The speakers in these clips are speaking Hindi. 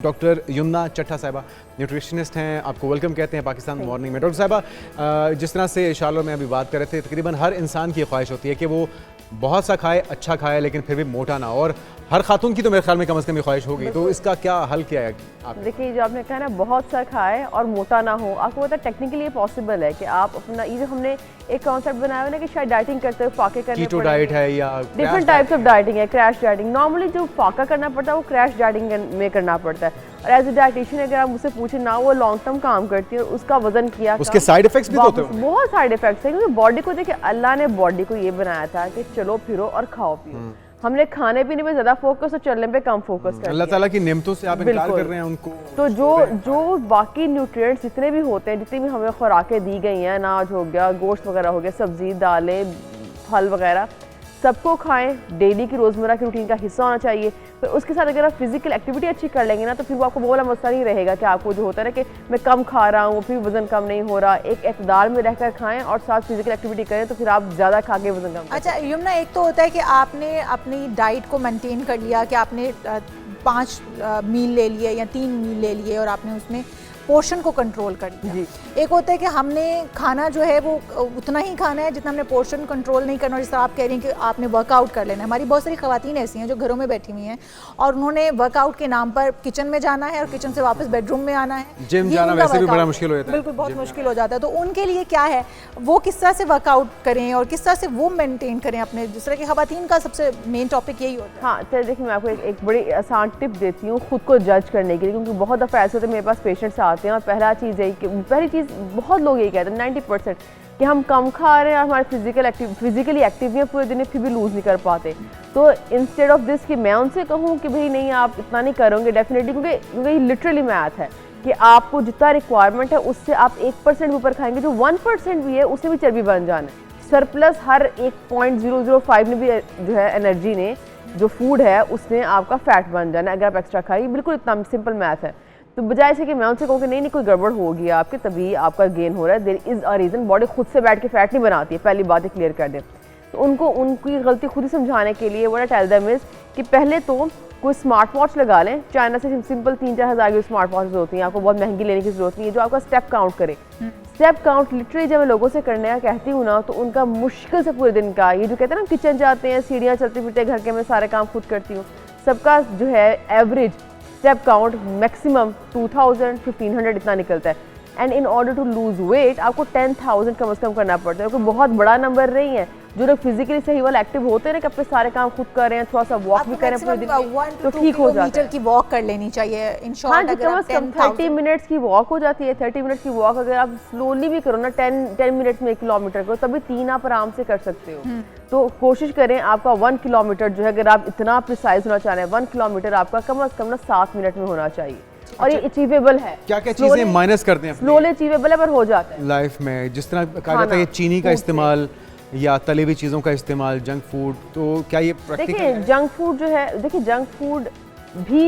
डॉक्टर यमुना चट्टा साहिबा न्यूट्रिशनिस्ट हैं, आपको वेलकम कहते हैं पाकिस्तान मॉर्निंग में। डॉक्टर साहिबा, जिस तरह से शालो में अभी बात कर रहे थे, तकरीबन हर इंसान की ख्वाहिश होती है कि वो बहुत सा खाए, अच्छा खाए, लेकिन फिर भी मोटा ना, और हर खातून की तो मेरे ख्याल में कम से कम ये ख्वाहिश होगी। तो इसका क्या हल किया है आपने? देखिए, जो आपने कहा ना बहुत सा खाए और मोटा ना हो, आपको पता है टेक्निकली ये पॉसिबल है कि आप अपना ये जो हमने एक कॉन्सेप्ट बनाया है ना कि शायद डाइटिंग करते हुए फाके करने कीटो डाइट है या डिफरेंट टाइप्स ऑफ डाइटिंग है, क्रैश डाइटिंग। नॉर्मली जो फाका करना पड़ता है वो क्रैश डाइटिंग में करना पड़ता है, और एज ए डाइटिशियन अगर आप मुझसे पूछे ना, वो लॉन्ग टर्म काम करती है और उसका वजन किया, उसके साइड इफेक्ट्स भी तो होते हैं। बहुत साइड इफेक्ट्स हैं, क्योंकि बॉडी को देखिए अल्लाह ने बॉडी को ये बनाया था कि चलो फिरो और खाओ पियो। हमने खाने पीने में ज्यादा फोकस और चलने पे कम फोकस कर अल्लाह ताला की नेमतों से आप इनकार कर रहे हैं उनको। तो जो बाकी न्यूट्रिएंट्स जितने भी होते हैं, जितनी भी हमें खुराकें दी गई हैं, अनाज हो गया, गोश्त वगैरह हो गया, सब्जी दालें फल वगैरह, सबको खाएं, डेली की रोज़मर्रा की रूटीन का हिस्सा होना चाहिए। फिर उसके साथ अगर आप फिजिकल एक्टिविटी अच्छी कर लेंगे ना, तो फिर वो आपको वो वाला मसला नहीं रहेगा कि आपको जो होता है ना कि मैं कम खा रहा हूँ फिर वजन कम नहीं हो रहा। एक एतदाल में रहकर खाएं और साथ फिजिकल एक्टिविटी करें, तो फिर आप ज़्यादा खा के वजन कम। अच्छा यमुना, एक तो होता है कि आपने अपनी डाइट को मेंटेन कर लिया कि आपने 5 मील ले लिए या 3 मील ले लिए और आपने उसमें पोर्शन को कंट्रोल कर लिया। एक होता है कि हमने खाना जो है वो उतना ही खाना है जितना हमने पोर्शन कंट्रोल नहीं करना, और जिस तरह आप कह रही हैं कि आपने वर्कआउट कर लेना है। हमारी बहुत सारी खवातीन ऐसी हैं जो घरों में बैठी हुई हैं और उन्होंने वर्कआउट के नाम पर किचन में जाना है और किचन से वापस बेडरूम में आना है। जिम जाना वैसे भी बड़ा मुश्किल हो जाता है, बिल्कुल बहुत मुश्किल हो जाता है। तो उनके लिए क्या है, वो किस तरह से वर्कआउट करें और किस तरह से वो मेंटेन करें अपने, जिस तरह की खवातीन का सबसे मेन टॉपिक यही होता है। हाँ, चलिए देखिए, मैं आपको एक बड़ी आसान टिप देती हूँ खुद को जज करने के लिए, क्योंकि बहुत दफ़ा ऐसे होते हैं मेरे पास पेशेंट्स आते हैं और पहली चीज़ बहुत लोग यही कहते हैं 90% कि हम कम खा रहे हैं और हमारे फिजिकली एक्टिव हैं पूरे दिन, फिर भी लूज़ नहीं कर पाते। तो इंस्टेड ऑफ दिस कि मैं उनसे कहूँ कि भाई नहीं आप इतना नहीं करोगे डेफिनेटली, क्योंकि लिटरली मैथ है कि आपको जितना रिक्वायरमेंट है उससे आप 1% ऊपर खाएंगे, जो 1% भी है उससे भी चर्बी बन जाना है। सरप्लस हर 1.005 में भी जो है एनर्जी ने, जो फूड है उसने आपका फैट बन जाना है अगर आप एक्स्ट्रा खाइए। बिल्कुल इतना सिंपल मैथ है। तो बजाय से कि मैं उनसे कहूँ कि नहीं कोई गड़बड़ होगी आपके, तभी आपका गेन हो रहा है, there is a reason. Body खुद से बैठ के फैट नहीं बनाती है, पहली बात क्लियर कर दें। तो उनको उनकी गलती खुद ही समझाने के लिए what I tell them is कि पहले तो कोई स्मार्ट वॉच लगा लें। चाइना से सिंपल 3-4 हज़ार की स्मार्ट वॉचेस होती हैं, आपको बहुत महंगी लेने की जरूरत नहीं है, जो आपका स्टेप काउंट करे। स्टेप काउंट लिटरली जब मैं लोगों से करने का कहती हूँ ना, तो उनका मुश्किल से पूरे दिन का, ये जो कहते हैं ना किचन जाते हैं, सीढ़ियाँ चलते फिरते घर के, मैं सारे काम खुद करती हूँ, सबका जो है एवरेज स्टेप काउंट मैक्सिमम 2000-1500 इतना निकलता है। And in order to lose weight आपको 10,000 कम से कम करना पड़ता है, कोई बहुत बड़ा नंबर नहीं है। जो लोग फिजिकली सही वाले एक्टिव होते हैं ना कि अपने सारे काम खुद कर रहे हैं, थोड़ा सा वॉक भी करें पूरे दिन तो ठीक हो जाता है। की वॉक कर लेनी चाहिए इन शॉर्ट। हाँ, कम से कम 30 मिनट्स की वॉक हो जाती है। 30 मिनट्स की वॉक अगर आप स्लोली भी करो ना, 10 मिनट्स में 1 किलोमीटर करो, तभी 3 आप आराम से कर सकते हो। तो कोशिश करें आपका 1 किलोमीटर जो है, अगर आप इतना प्रिसाइज होना चाह रहे हैं, 1 किलोमीटर आपका कम से कम ना 7 मिनट में होना चाहिए, और ये अचीवेबल है। क्या क्या चीजें माइनस करते हैं स्लोली अचीवेबल है, पर हो जाता है लाइफ में। जिस तरह कहा जाता है चीनी का इस्तेमाल या तली हुई चीज़ों का इस्तेमाल, जंक फूड, तो क्या ये प्रैक्टिकल है? देखिए जंक फूड जो है, देखिए जंक फूड भी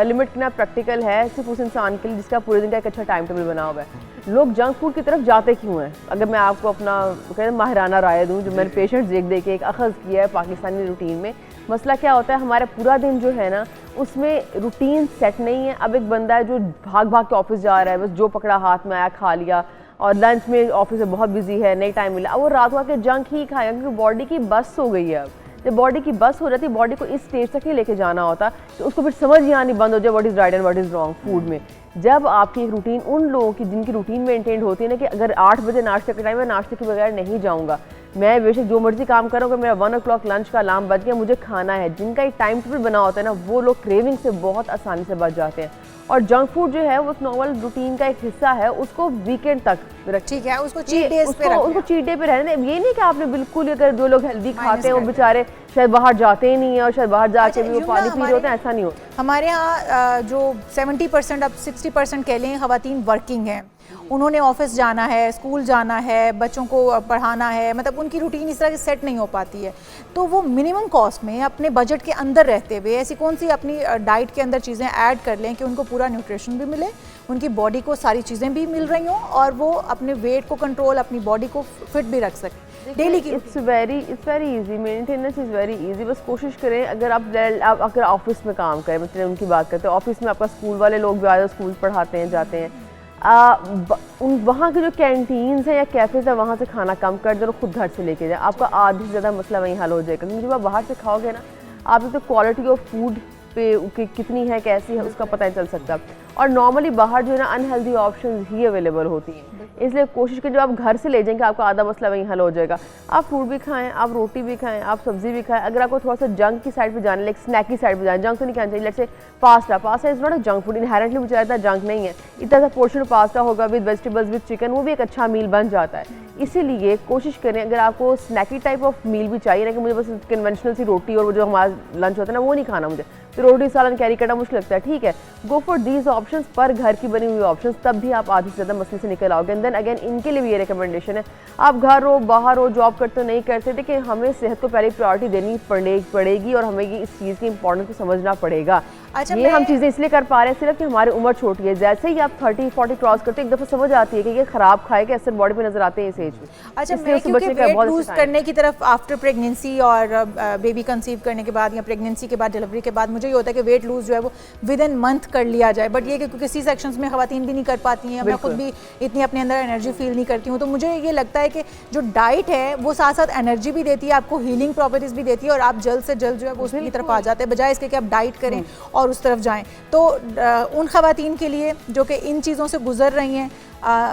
लिमिट करना प्रैक्टिकल है सिर्फ उस इंसान के लिए जिसका पूरे दिन का एक अच्छा टाइम टेबल बना हुआ है। लोग जंक फूड की तरफ जाते क्यों हैं? अगर मैं आपको अपना माहिराना राय दूं, जो मैंने पेशेंट्स देख के एक अखज़ किया है पाकिस्तानी रूटीन में, मसला क्या होता है, हमारा पूरा दिन जो है ना उसमें रूटीन सेट नहीं है। अब एक बंदा है जो भाग भाग के ऑफिस जा रहा है, बस जो पकड़ा हाथ में आया खा लिया, और लंच में ऑफिस में बहुत बिजी है, नहीं टाइम मिला, अब वो रात को आके जंक ही खाएगा, क्योंकि बॉडी की बस हो गई है। अब जब बॉडी की बस हो जाती है, बॉडी को इस स्टेज तक ही लेके जाना होता, तो उसको फिर समझ ही आनी बंद हो जाए what is right and what is wrong food में। जब आपकी एक रूटीन, उन लोगों की जिनकी रूटीन मेंटेन होती है ना कि अगर 8 बजे नाश्ते का टाइम है, नाश्ते के बगैर नहीं जाऊँगा, मैं बेशक जो मर्जी काम करूँ, अगर मेरा 1 o'clock लंच का अलार्म बज गया, मुझे खाना है, जिनका एक टाइम टेबल बना होता है ना, वो लोग क्रेविंग से बहुत आसानी से बच जाते हैं। और जंक फूड जो है वो नॉर्मल रूटीन का एक हिस्सा है, उसको वीकेंड तक ठीक है, उसको चीट डेज पे रखना, उसको चीट डे पे रहने। ये नहीं कि आपने बिल्कुल, अगर जो लोग हेल्दी खाते हैं वो बेचारे शायद बाहर जाते ही नहीं है और शायद बाहर जाके भी वो पानी पी रहे होते हैं, ऐसा नहीं होता। हमारे यहाँ जो 70% अब 60% कह लें खवातीन वर्किंग हैं, उन्होंने ऑफिस जाना है, स्कूल जाना है, बच्चों को पढ़ाना है, मतलब उनकी रूटीन इस तरह की सेट नहीं हो पाती है। तो वो मिनिमम कॉस्ट में अपने बजट के अंदर रहते हुए ऐसी कौन सी अपनी डाइट के अंदर चीज़ें ऐड कर लें कि उनको पूरा न्यूट्रिशन भी मिले, उनकी बॉडी को सारी चीज़ें भी मिल रही हों और वो अपने वेट को कंट्रोल, अपनी बॉडी को फिट भी रख सकें। डेली की it's very easy, maintenance is very easy. बस कोशिश करें, अगर आप अगर ऑफिस में काम करें, मतलब उनकी बात करते हैं, ऑफिस में आपका स्कूल वाले लोग भी आए स्कूल पढ़ाते हैं जाते हैं, वहाँ के जो कैंटीन्स हैं या कैफ़ेज़ है वहाँ से खाना कम कर दें और खुद घर से लेके जाए, आपका आधी से ज़्यादा मसला वहीं हल हो जाएगा। क्योंकि जब आप बाहर से खाओगे ना, आपको तो क्वालिटी ऑफ फूड पे कितनी है कैसी है उसका पता नहीं चल सकता। और नॉर्मली बाहर जो है ना अनहेल्दी ऑप्शंस ही अवेलेबल होती हैं, इसलिए कोशिश करें जो आप घर से ले जाएंगे आपका आधा मसला वहीं हल हो जाएगा। आप फ्रूट भी खाएं, आप रोटी भी खाएं, आप सब्जी भी खाएं। अगर आपको थोड़ा सा जंक की साइड पे जाना है, लाइक स्नैक की साइड पे जाना है, जंक तो नहीं खाना चाहिए। Let's say pasta is not a junk food, inherently मुझे इतना जंक नहीं है। इतना सा पोर्शन पास्ता होगा विद वेजिटेबल्स विद चिकन, वो भी एक अच्छा मील बन जाता है। इसीलिए कोशिश करें, अगर आपको स्नैकी टाइप ऑफ मील भी चाहिए ना, कि मुझे बस कन्वेंशनल सी रोटी और जो हमारा लंच होता है ना वो नहीं खाना मुझे, तो रोटी सालन कैरी करना मुश्किल लगता है, ठीक है, गो फॉर दीज ऑप्शंस, पर घर की बनी हुई ऑप्शंस, तब भी आप आधी से ज़्यादा मसले से निकल आओगे। एंड देन अगेन इनके लिए भी ये रिकमेंडेशन है, आप घर हो बाहर हो जॉब करते हो नहीं करते, देखिए हमें सेहत को पहले प्रायोरिटी देनी पड़ेगी और हमें इस चीज़ की इंपॉर्टेंस को समझना पड़ेगा। अच्छा, ये हम चीज़ें इसलिए कर पा रहे हैं सिर्फ कि हमारी उम्र छोटी है। जैसे ही आप 30-40 क्रॉस करते एक दफ़ा समझ आती है कि ये खराब खाए के असर बॉडी पे नजर आते हैं इस एज में। अच्छा, मैं क्योंकि वेट लूज करने की तरफ आफ्टर प्रेगनेंसी और बेबी कंसीव करने के बाद या प्रेगनेंसी के बाद डिलीवरी के बाद मुझे ये होता है कि वेट लूज जो है वो विद इन मंथ कर लिया जाए, बट ये क्योंकि सी सेक्शंस में खवातीन भी नहीं कर पाती हैं, मैं खुद भी इतनी अपने अंदर एनर्जी फील नहीं करती हूँ, तो मुझे ये लगता है कि जो डाइट है वो साथ साथ एनर्जी भी देती है, आपको हीलिंग प्रॉपर्टीज भी देती है और आप जल्द से जल्द जो है वो उसकी तरफ आ जाते हैं, बजाय इसके कि आप डाइट करें और उस तरफ जाएं। तो उन खवातीन के लिए जो कि इन चीज़ों से गुजर रही हैं,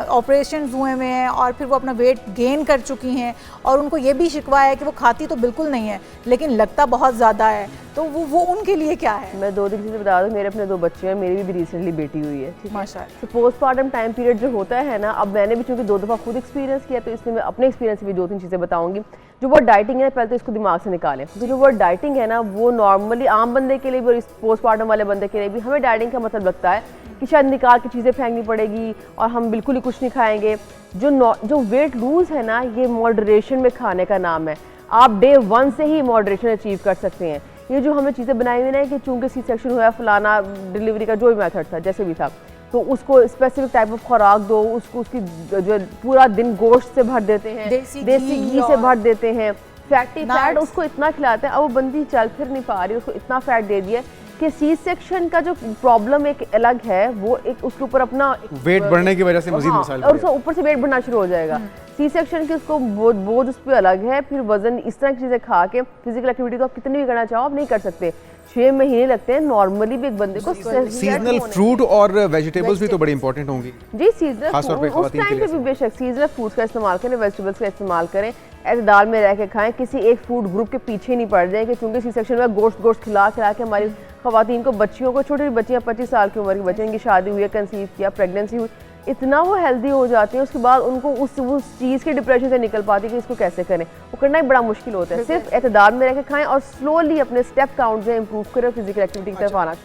ऑपरेशन हुए हुए हैं और फिर वो अपना वेट गेन कर चुकी हैं और उनको ये भी शिकवा है कि वो खाती तो बिल्कुल नहीं है लेकिन लगता बहुत ज़्यादा है, तो वो उनके लिए क्या है? मैं 2 दिन से बता दूँ, मेरे अपने 2 बच्चे हैं, मेरी भी रिसेंटली बेटी हुई है, ठीक है, माशाअल्लाह। तो पोस्टमार्टम टाइम पीरियड जो होता है ना, अब मैंने भी चूँकि 2 दफ़ा खुद एक्सपीरियंस किया, तो इसलिए मैं अपने एक्सपीरियंस से भी 2-3 चीज़ें बताऊँगी। जो वर्ड डाइटिंग है पहले तो इसको दिमाग से निकालें, क्योंकि जो वर्ड डाइटिंग है ना वो नॉर्मली आम बंदे के लिए भी और इस पोस्टमार्टम वाले बंदे के लिए भी हमें डाइटिंग का मतलब लगता है कि शायद निकाल के चीज़ें फेंकनी पड़ेगी और हम बिल्कुल ही कुछ नहीं खाएंगे। जो वेट लूज़ है ना, ये मॉडरेशन में खाने का नाम है। आप डे 1 से ही मॉडरेशन अचीव कर सकते हैं। ये जो हमें चीज़ें बनाई हुई ना कि चूँकि सी सेक्शन हुआ, फलाना डिलीवरी का जो भी मेथड था जैसे भी था, तो उसको स्पेसिफिक टाइप ऑफ खुराक दो, उसकी जो पूरा दिन गोश्त से भर देते हैं, देसी घी से भर देते हैं, फैटी फैट उसको इतना खिलाते हैं, अब वो बंदी चल फिर नहीं पा रही, उसको इतना फैट दे दिया कि सी सेक्शन का जो प्रॉब्लम एक अलग है, वो एक उसके ऊपर अपना वेट बढ़ने की वजह से मजीद मसाइल और उसका ऊपर से वेट बढ़ना शुरू हो जाएगा। सी सेक्शन के उसको बोझ उस पर अलग है, फिर वजन इस तरह की चीज़ें खा के फिजिकल एक्टिविटी तो आप कितनी भी करना चाहो आप नहीं कर सकते। 6 महीने लगते हैं नॉर्मली भी एक बंदे को। सीजनल फ्रूट और वेजिटेबल्स भी तो बड़ी इंपॉर्टेंट होंगी जी, सीजनल उस टाइम पे भी बेशक सीजनल फ्रूट्स का इस्तेमाल करें, वेजिटेबल्स का इस्तेमाल करें, एतदाल में रह के खाएं, किसी एक फूड ग्रुप के पीछे नहीं पड़ जाए कि चूंकि सी सेक्शन में गोश्त खिला के हमारी खवातीन को, बच्चियों को, छोटी बच्चियाँ 25 साल की उम्र की बच्चियों की शादी हुई है, कंसीव किया, प्रेगनेंसी हुई, इतना वो हेल्दी हो जाती है, उसके बाद उनको उस चीज़ के डिप्रेशन से निकल पाती है कि इसको कैसे करें, वो करना ही बड़ा मुश्किल होता है। सिर्फ एतदाल में रह के खाएं और स्लोली अपने स्टेप काउंट से इंप्रूव करें, फिजिकल एक्टिविटी की तरफ आना शुरू